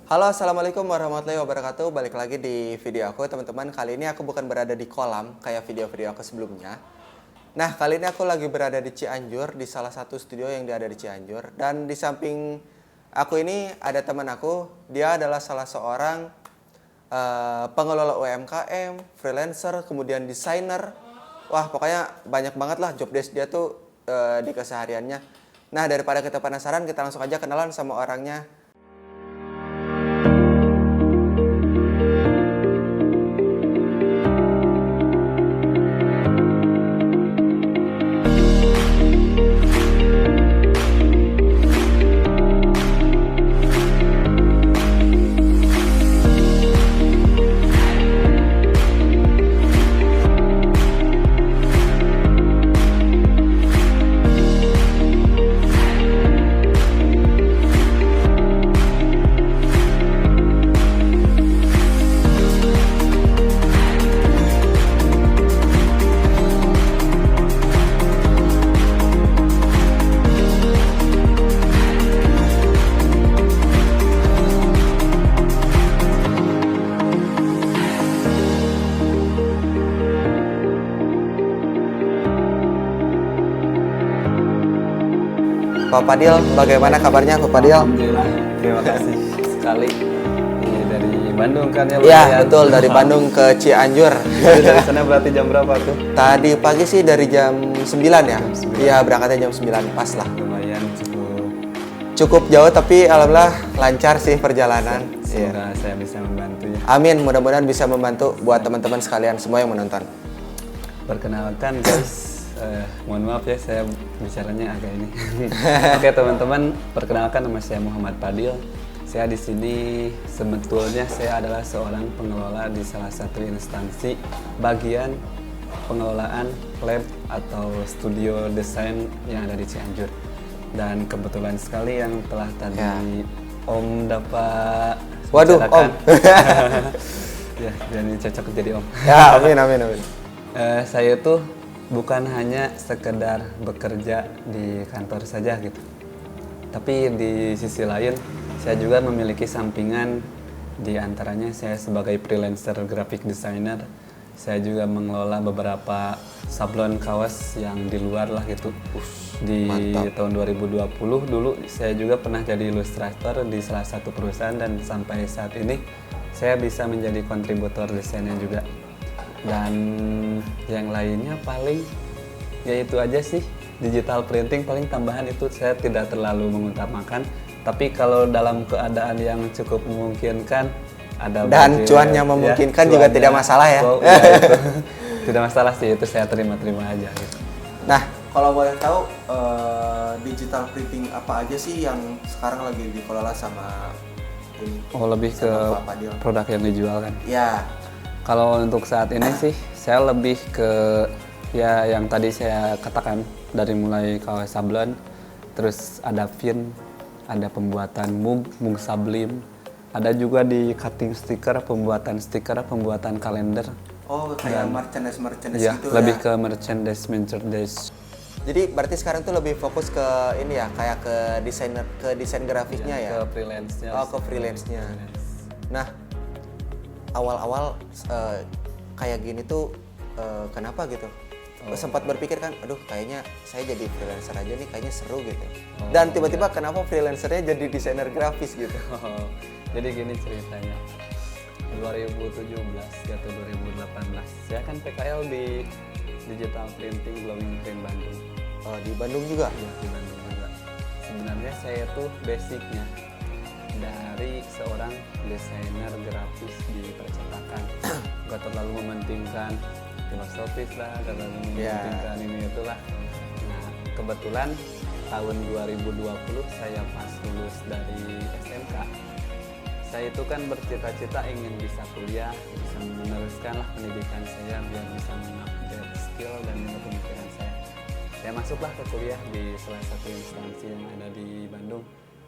Halo, assalamualaikum warahmatullahi wabarakatuh. Balik lagi di video aku, teman-teman. Kali ini aku bukan berada di kolam kayak video-video aku sebelumnya. Nah, kali ini aku lagi berada di Cianjur, di salah satu studio yang ada di Cianjur. Dan di samping aku ini ada teman aku, dia adalah salah seorang pengelola UMKM, freelancer, kemudian desainer. Wah, pokoknya banyak banget lah job desk dia tuh di kesehariannya. Nah, daripada kita penasaran, kita langsung aja kenalan sama orangnya. Pak Fadil, bagaimana kabarnya Pak Fadil? Alhamdulillah, terima kasih sekali. Ini dari Bandung kan ya? Iya, betul, dari Bandung ke Cianjur. Jadi dari sana berarti jam berapa tuh? Tadi pagi sih dari jam 9 ya? Iya, berangkatnya jam 9, pas lah. Lumayan Cukup jauh tapi alhamdulillah lancar sih perjalanan. semoga saya bisa membantu ya. Amin, mudah-mudahan bisa membantu buat teman-teman sekalian semua yang menonton. Perkenalkan guys, mohon maaf ya saya bicaranya agak ini. Oke teman-teman, perkenalkan nama saya Muhammad Fadil. Saya di sini sebetulnya saya adalah seorang pengelola di salah satu instansi bagian pengelolaan lab atau studio desain yang ada di Cianjur. Dan kebetulan sekali yang telah tadi Om dapat Waduh, bicarakan. Om. Ya, jadi cocok jadi Om. Ya, amin, amin, amin. Saya tuh bukan hanya sekedar bekerja di kantor saja gitu. Tapi di sisi lain, saya juga memiliki sampingan, di antaranya saya sebagai freelancer graphic designer. Saya juga mengelola beberapa sablon kaos yang di luar lah gitu. Di tahun 2020 dulu saya juga pernah jadi ilustrator di salah satu perusahaan dan sampai saat ini saya bisa menjadi kontributor desainnya juga. Dan yang lainnya paling ya itu aja sih, digital printing paling tambahan itu saya tidak terlalu mengutamakan, tapi kalau dalam keadaan yang cukup memungkinkan ada Dan budget, cuannya memungkinkan juga cuannya, tidak masalah ya. ya itu, tidak masalah sih, itu saya terima-terima aja gitu. Nah, kalau boleh tahu digital printing apa aja sih yang sekarang lagi dikelola sama ini? Oh, lebih ke Pak Fadil. produk yang dijual kan. Ya, Kalau untuk saat ini sih saya lebih ke ya yang tadi saya katakan, dari mulai kaos sablon, terus ada pin, ada pembuatan mug sublim, ada juga di cutting stiker, pembuatan stiker, pembuatan kalender. oh kayak merchandise Ya, gitu lebih ya. ke merchandise. Jadi berarti sekarang tuh lebih fokus ke ini ya, kayak ke desain grafiknya ya. Ke freelance-nya. Oh, ke freelance-nya. Nah, awal-awal kayak gini tuh kenapa gitu? Sempat berpikir kan, aduh kayaknya saya jadi freelancer aja nih, kayaknya seru gitu. Dan tiba-tiba kenapa freelancernya jadi desainer grafis gitu? Jadi gini ceritanya. 2017 atau 2018 saya kan PKL di digital printing glowing print Bandung. Oh, di Bandung juga? Iya, di Bandung juga. Sebenarnya saya tuh basicnya dari seorang desainer grafis di percetakan. Gak terlalu mementingkan filosofis lah, terlalu mementingkan ini itulah. Nah, kebetulan tahun 2020 saya pas lulus dari SMK, saya itu kan bercita-cita ingin bisa kuliah, bisa meneruskan lah pendidikan saya biar bisa mengupdate skill dan pemikiran saya. Saya masuklah ke kuliah di salah satu instansi yang ada di Bandung.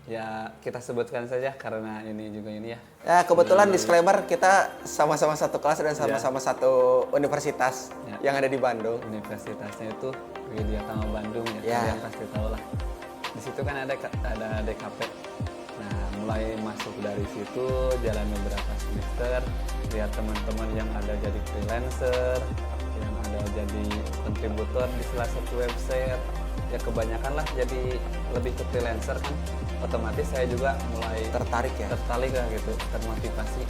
Ya kita sebutkan saja karena ini juga ini ya. Ya kebetulan disclaimer, kita sama-sama satu kelas dan sama-sama satu universitas yang ada di Bandung. Universitasnya itu Widyatama Bandung ya, kalian pasti tahu lah. Di situ kan ada DKP, Nah, mulai masuk dari situ, jalan beberapa semester, lihat teman-teman yang ada jadi freelancer, yang ada jadi kontributor di salah satu website. Ya kebanyakan lah jadi lebih ke freelancer kan. Otomatis saya juga mulai Tertarik ya? tertarik lah gitu, termotivasi.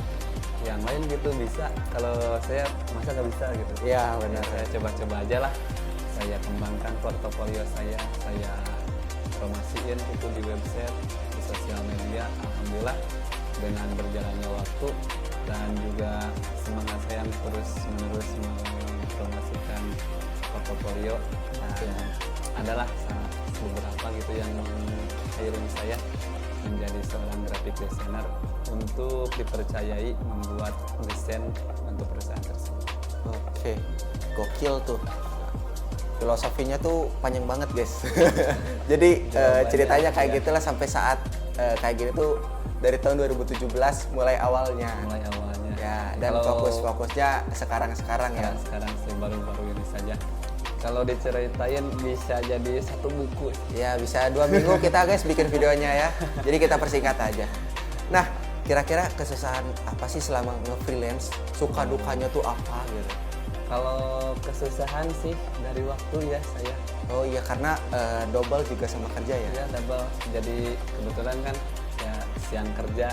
Yang lain gitu bisa, kalau saya masa nggak bisa gitu. Iya benar. Saya coba-coba aja lah. Saya kembangkan portofolio saya promosiin itu di website, di sosial media. Alhamdulillah dengan berjalannya waktu dan juga semangat saya yang terus-menerus mempromosikan portofolio. Nah, adalah beberapa gitu yang mengiring saya menjadi seorang graphic designer untuk dipercayai membuat desain untuk perusahaan tersebut. Oke, gokil tuh. Filosofinya tuh panjang banget guys. Jadi ceritanya kayak gitulah sampai saat kayak gini tuh dari tahun 2017 mulai awalnya. Mulai awalnya. Ya, dan fokusnya sekarang ya. Sekarang sih baru-baru ini saja. Kalau diceritain bisa jadi satu buku. Ya bisa 2 minggu kita guys bikin videonya ya. Jadi kita persingkat aja. Nah, kira-kira kesusahan apa sih selama nge-freelance? Suka dukanya tuh apa gitu? Kalau kesusahan sih dari waktu ya saya. Oh iya, karena double juga sama kerja ya? Ya double. Jadi kebetulan kan ya siang kerja.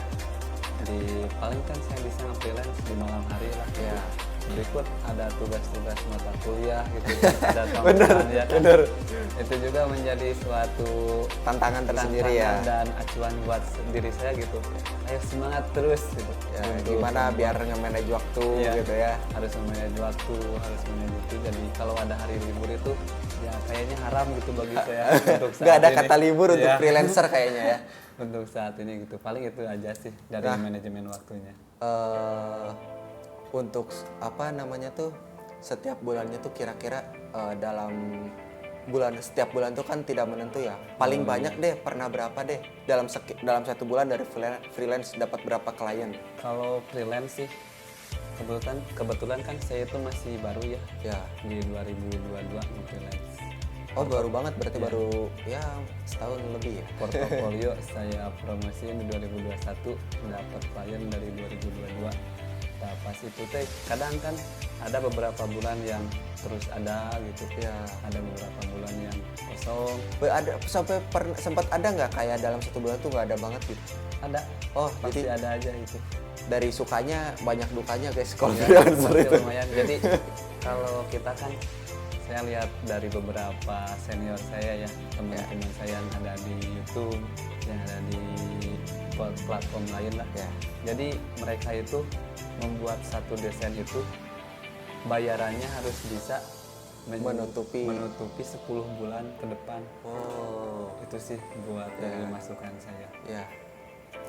Paling kan saya bisa nge-freelance di malam hari lah. Ya. Berikut ada tugas-tugas mata kuliah gitu kan, ada tambahan ya kan. Bener. Itu juga menjadi suatu Tantangan tersendiri ya. dan acuan buat diri saya gitu. Ayo semangat terus gitu. Ya, Untuk gimana membuat- biar nge-manage waktu Iya, gitu ya. harus manage waktu, harus manage itu. Jadi kalau ada hari libur itu ya kayaknya haram gitu bagi saya untuk saat Nggak ada ini. kata libur untuk Iya. freelancer kayaknya ya. Untuk saat ini gitu. Paling itu aja sih dari Nah. manajemen waktunya. Untuk apa namanya tuh setiap bulannya tuh kira-kira dalam setiap bulan tuh kan tidak menentu ya. Paling banyak deh pernah berapa deh dalam satu bulan dari freelance dapat berapa klien? Kalau freelance sih kebetulan kan saya itu masih baru ya Ya. di 2022 freelance. Oh baru banget berarti baru ya setahun lebih ya. Portofolio saya promosiin di 2021, dapat klien dari 2022. Nah, pas itu teh kadang kan ada beberapa bulan yang terus ada gitu Ya. ada beberapa bulan yang kosong, Ada sampai sempat ada nggak kayak dalam satu bulan tuh nggak ada banget gitu? ada Oh pasti jadi ada aja itu. dari sukanya banyak dukanya guys kalau Ya, freelancer pasti itu. lumayan. Jadi kalau kita kan saya lihat dari beberapa senior saya ya, teman-teman saya yang ada di YouTube, yang ada di platform lain lah. Ya. Jadi mereka itu membuat satu desain itu bayarannya harus bisa Menutupi. 10 bulan ke depan. Oh Itu sih buat dari masukan saya. ya.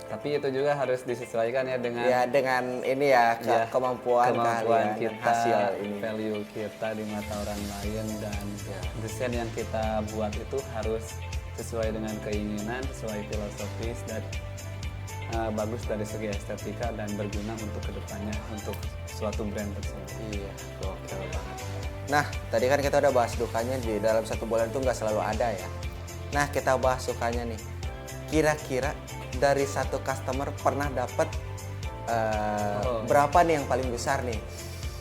Tapi itu juga harus disesuaikan ya dengan Ya dengan ini ya, ya, kemampuan kalian, kita, hasil ini. value kita di mata orang lain, dan Ya. desain yang kita buat itu harus sesuai dengan keinginan, sesuai filosofis, dan bagus dari segi estetika dan berguna untuk kedepannya untuk suatu brand tersebut. Iya, gokil banget. Nah, tadi kan kita udah bahas dukanya di dalam satu bulan itu nggak selalu ada ya. Nah, kita bahas sukanya nih. Kira-kira dari satu customer pernah dapat berapa nih yang paling besar nih?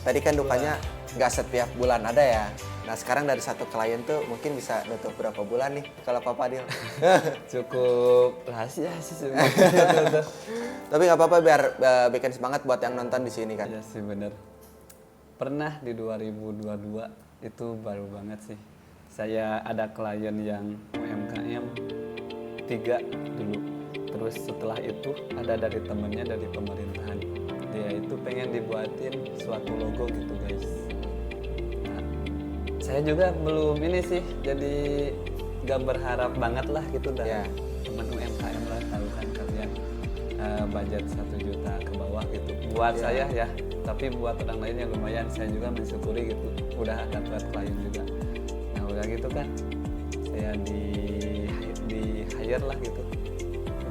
Tadi kan dukanya nggak setiap bulan ada ya. Nah, sekarang dari satu klien tuh mungkin bisa nutup berapa bulan nih kalau Pak Fadil? Cukup rahasia sih sebenarnya. Tapi nggak apa-apa biar bikin semangat buat yang nonton di sini kan. Iya sih bener. Pernah di 2022 itu baru banget sih. Saya ada klien yang UMKM 3 dulu. Terus setelah itu ada dari temennya dari pemerintahan. Dia itu pengen dibuatin suatu logo gitu guys. Nah, saya juga belum ini sih, jadi gak berharap banget lah gitu dari Ya. temen UMKM lah, tahu kan kalian budget 1 juta ke bawah gitu. Buat saya ya, tapi buat orang lainnya lumayan. Saya juga mensyukuri gitu, udah dapat klien juga. Nah udah gitu kan, saya di hire lah gitu.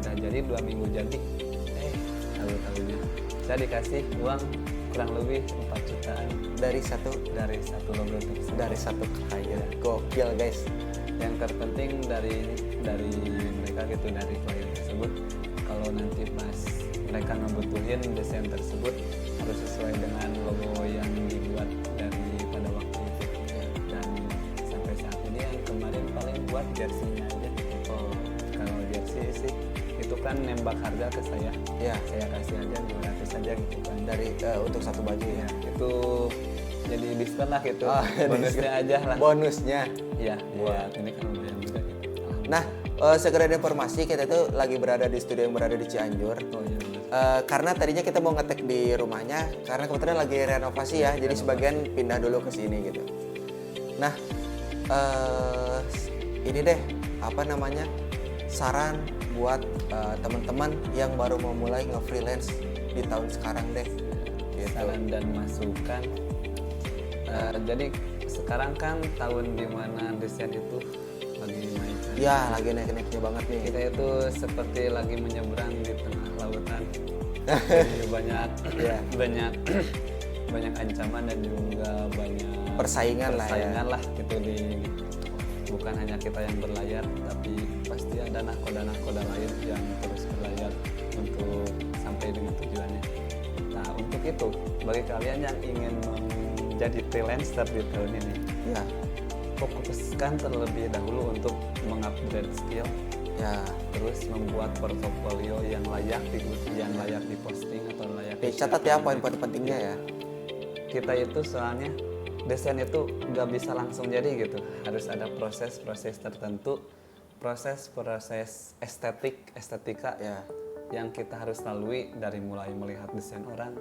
Udah jadi 2 minggu jadi, tahu-tahunya saya dikasih uang kurang lebih 4 jutaan Dari satu logo tersebut. klien. Gokil guys. Yang terpenting dari mereka gitu, dari klien tersebut, kalau kalau nanti pas mereka ngebutuhin desain tersebut harus sesuai dengan logo yang dibuat pada waktu itu. Dan sampai saat ini yang kemarin paling buat jersey-nya aja. Oh, Kalau jersey sih itu kan nembak harga ke saya. ya. Saya kasih aja 200 aja gitu kan. Dari untuk satu baju ya. Itu jadi diskon lah gitu. Oh, Bonusnya aja lah. Bonusnya. Iya, buat ini kan lumayan juga gitu. Nah, sekedar informasi kita tuh lagi berada di studio yang berada di Cianjur. Oh iya benar. Karena tadinya kita mau ngetek di rumahnya, karena kebetulan lagi renovasi ya, jadi sebagian pindah dulu ke sini gitu. Nah, ini deh apa namanya saran buat teman-teman yang baru mau mulai nge-freelance di tahun sekarang deh. Gitu. Saran dan masukan. Jadi sekarang kan tahun dimana desain itu lagi naik. Ya, lagi naik-naiknya banget nih. Kita itu seperti lagi menyeberang di tengah lautan. Jadi banyak banyak ancaman dan juga banyak Persaingan lah ya. lah gitu bukan hanya kita yang berlayar, tapi pasti ada nahkoda lain yang terus berlayar untuk sampai dengan tujuannya. Nah, untuk itu bagi kalian yang ingin menjadi freelancer di tahun ini, Ya, fokuskan terlebih dahulu untuk mengupgrade skill, ya. terus membuat portofolio yang layak diposting atau layak Dicatat ya poin-poin pentingnya ya. kita itu soalnya desain itu nggak bisa langsung jadi gitu, harus ada proses-proses tertentu, proses estetika Ya. yang kita harus lalui, dari mulai melihat desain orang,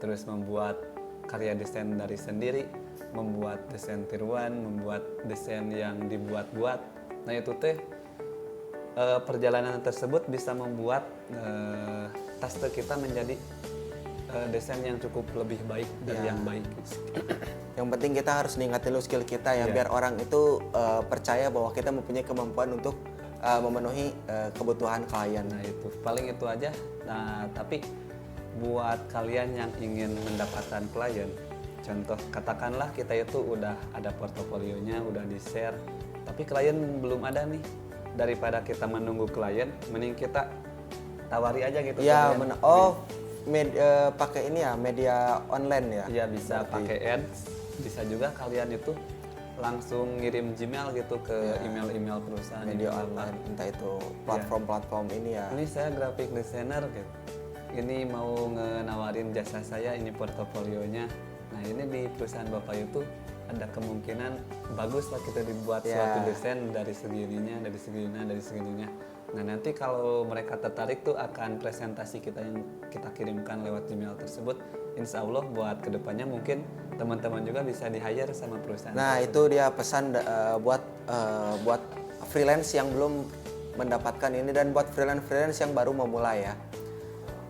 terus membuat karya desain dari sendiri, membuat desain tiruan, membuat desain yang dibuat-buat. Nah itu teh perjalanan tersebut bisa membuat taste kita menjadi desain yang cukup lebih baik dari Ya. yang baik. Yang penting kita harus ningkatin dulu skill kita ya, Iya. biar orang itu percaya bahwa kita mempunyai kemampuan untuk memenuhi kebutuhan klien. Nah itu paling itu aja. Nah tapi buat kalian yang ingin mendapatkan klien, contoh katakanlah kita itu udah ada portofolionya, udah di share, tapi klien belum ada nih. Daripada kita menunggu klien, mending kita tawari aja gitu. Ya, ke klien. pakai ini ya, media online ya. Iya bisa Berarti. pakai ads, bisa juga kalian itu langsung ngirim Gmail gitu ke email-email perusahaan. Media gitu. online, entah itu platform-platform ini ya. Ini saya graphic designer gitu. Ini mau ngenawarin jasa saya, ini portofolionya. Nah ini di perusahaan Bapak itu ada kemungkinan bagus lah kita dibuat Ya. suatu desain dari segininya, dari segininya. Nah nanti kalau mereka tertarik tuh akan presentasi kita yang kita kirimkan lewat Gmail tersebut. Insya Allah buat kedepannya mungkin teman-teman juga bisa di-hire sama perusahaan. Nah, itu dia pesan buat freelance yang belum mendapatkan ini dan buat freelance yang baru memulai ya.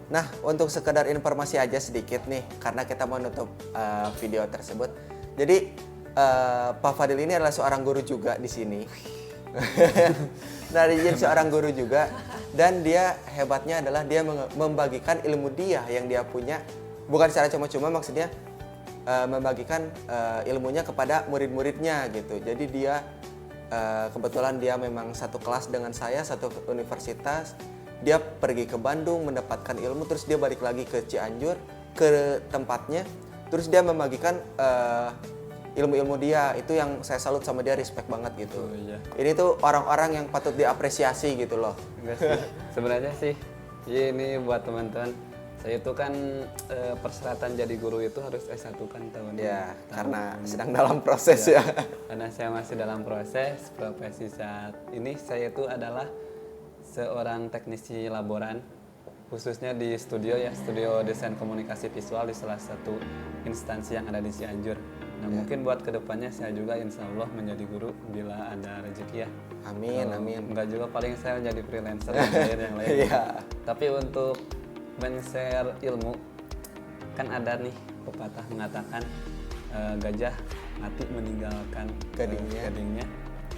Nah, untuk sekedar informasi aja sedikit nih, karena kita mau nutup video tersebut. Jadi, Pak Fadil ini adalah seorang guru juga di sini. Nah, dia jadi seorang guru juga, dan dia hebatnya adalah dia membagikan ilmu dia yang dia punya, bukan secara cuma-cuma, maksudnya membagikan ilmunya kepada murid-muridnya gitu. Jadi dia kebetulan dia memang satu kelas dengan saya, satu universitas. Dia pergi ke Bandung mendapatkan ilmu, terus dia balik lagi ke Cianjur ke tempatnya, terus dia membagikan ilmu-ilmu dia. Itu yang saya salut sama dia, respect banget gitu. Oh, iya. Ini tuh orang-orang yang patut diapresiasi gitu loh. Enggak sih. Sebenarnya sih, ini buat teman-teman. Saya itu kan persyaratan jadi guru itu harus S1 kan tahun Ya, ini. karena sedang dalam proses ya. Karena saya masih dalam proses, profesi saat ini saya itu adalah seorang teknisi laboran, khususnya di studio ya, studio desain komunikasi visual di salah satu instansi yang ada di Cianjur. Nah mungkin buat kedepannya saya juga insya Allah menjadi guru bila ada rezeki ya. Amin, Kalau amin. enggak juga paling saya jadi freelancer yang lain. Iya. Tapi untuk men-share ilmu, kan ada nih pepatah mengatakan gajah mati meninggalkan gadingnya,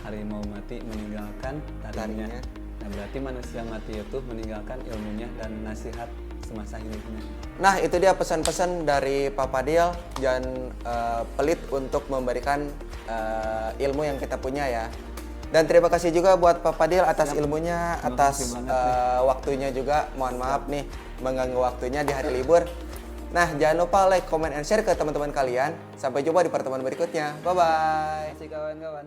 harimau mati meninggalkan taringnya. Nah berarti manusia mati itu meninggalkan ilmunya dan nasihat semasa hidupnya. Nah, itu dia pesan-pesan dari Pak Fadil. Jangan pelit untuk memberikan ilmu yang kita punya ya. Dan terima kasih juga buat Pak Fadil atas ilmunya, Terima atas kasih banget, waktunya juga. Mohon maaf nih mengganggu waktunya di hari libur. Nah, jangan lupa like, comment, and share ke teman-teman kalian. Sampai jumpa di pertemuan berikutnya. Bye-bye. Terima kasih kawan-kawan.